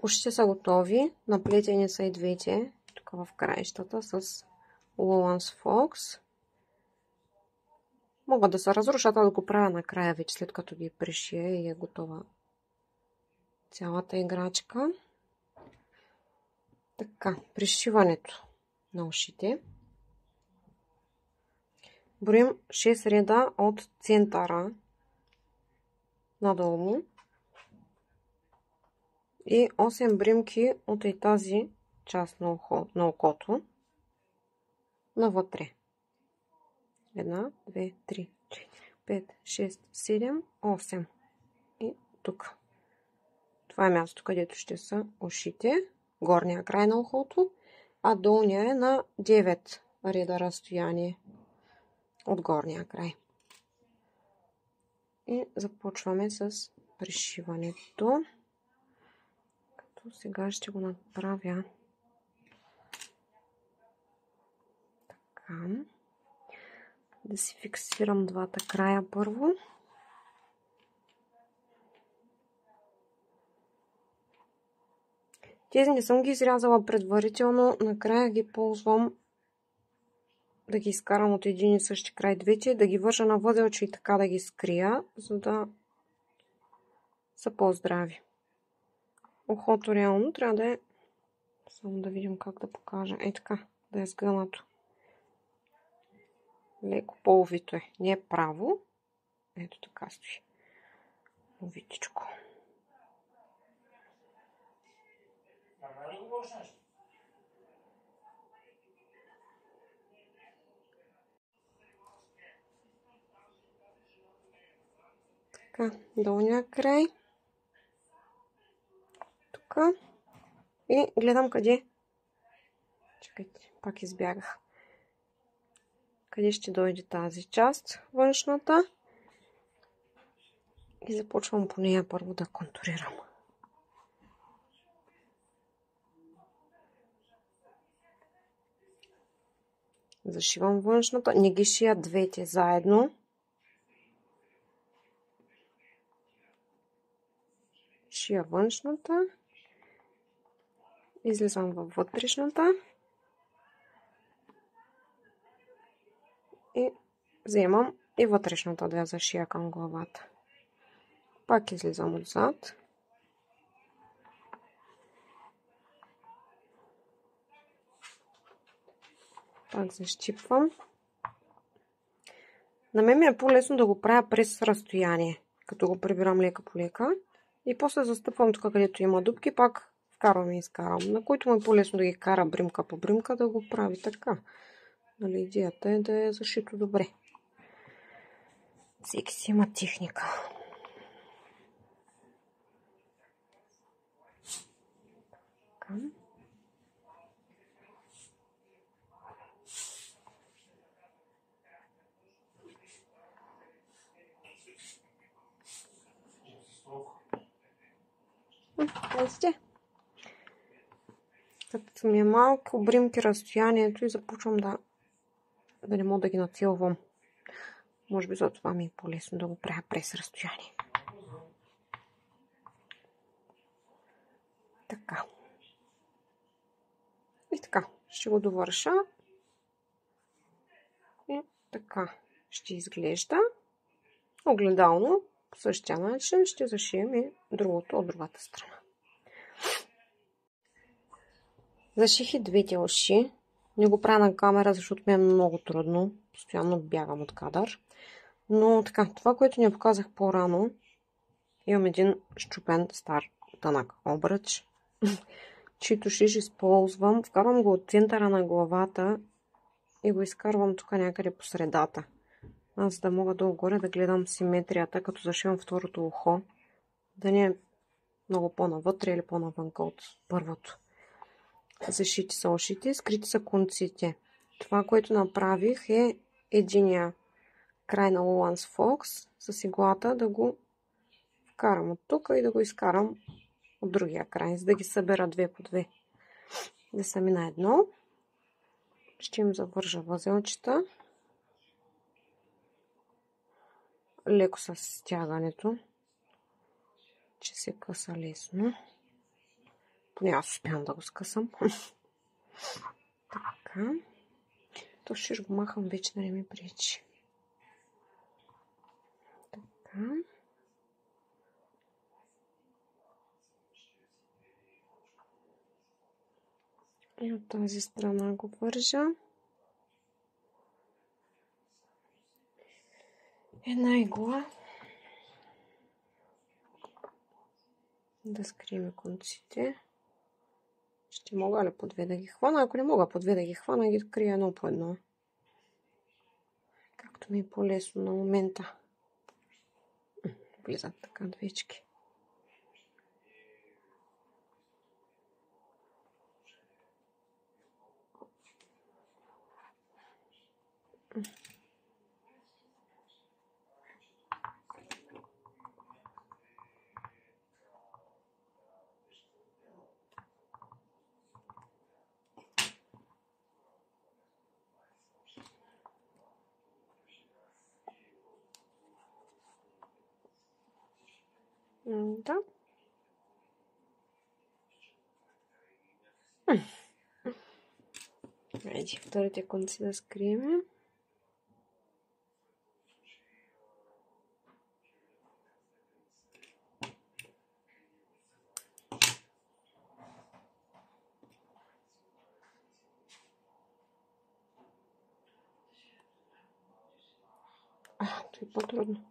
Ушите са готови. Наплетени са и двете. Тук в краищата с Woolworths Fox. Могат да се разрушат, да го правя накрая вече, след като ги пришия и е готова цялата играчка. Така, пришиването на ушите. Броим 6 реда от центъра надолу и 8 бримки от и тази част на окото навътре. 1, 2, 3, 4, 5, 6, 7, 8. И тук. Това е място, където ще са ушите. Горния край на ухото, а долния е на 9 реда разстояние от горния край. И започваме с пришиването. Като сега ще го направя така. Да си фиксирам двата края първо. Тези не съм ги изрязала предварително, накрая ги ползвам да ги изкарам от един и същи край двете, да ги вържа на възелче и така да ги скрия, за да са по-здрави. Ухото реално трябва да е, само да видим как да покажа, така, да е сгънато. Леко по-овито е, не е право, ето така стои, овитичко. Така, долния край. Тук. И гледам къде. Чакайте, пак избягах. Къде ще дойде тази част, външната. И започвам по нея първо да контурирам. Зашивам външната. Не ги шия двете заедно. Шия външната. Излизам във вътрешната. И вземам и вътрешната да я зашия към главата. Пак излизам отзад. Пак защипвам. На мен ми е по-лесно да го правя през разстояние, като го прибирам лека по лека. И после застъпвам тук, където има дупки, пак вкарвам и изкарвам. На който му е по-лесно да ги кара бримка по бримка, да го прави така. Нали, идеята е да е зашито добре. Всеки си има техника. Така. Като ми е малко бримки разстоянието и започвам да не мога да ги нацелвам. Може би за това ми е по-лесно да го правя през разстояние. Така. И така. Ще го довърша. И така ще изглежда. Огледално по същия начин ще зашием и другото от другата страна. Заших и двете уши. Не го правя на камера, защото ми е много трудно. Постоянно бягам от кадър. Но така, това, което не показах по-рано, имам един щупен стар тънък обръч, чието шиш използвам. Вкарвам го от центъра на главата и го изкарвам тук някъде по средата. За да мога долу-горе да гледам симетрията, като зашивам второто ухо. Да не е много по-навътре или по-навънка от първото. Зашити са ушите, скрити са конците. Това, което направих е единия край на Woolworths Fox с иглата да го вкарам от тук и да го изкарам от другия край, за да ги събера две по две. Да са ми на едно. Ще им завържа възелчета. Леко с стягането, че се къса лесно. Поне аз успявам да го скъсам. Така. То ще го махам вече, да не ми пречи. Така. И от тази страна го вържа. Една игла. Да скрием конците. Ще мога ли по две да ги хвана? Ако не мога по две да ги хвана, ги крия едно по едно. Както ми е по-лесно на момента. Влизат така двечки. Да. Айде, вторите конци да скрием. Това е по-трудно.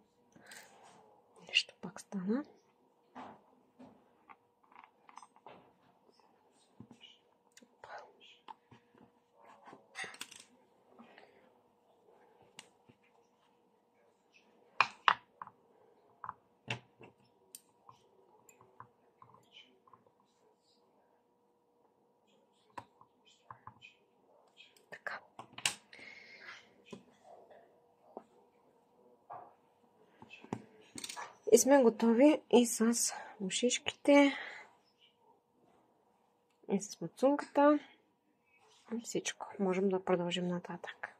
Нещо пак стана. Така. И сме готови и с ушишките, и с мацунката. И всичко. Можем да продължим нататък.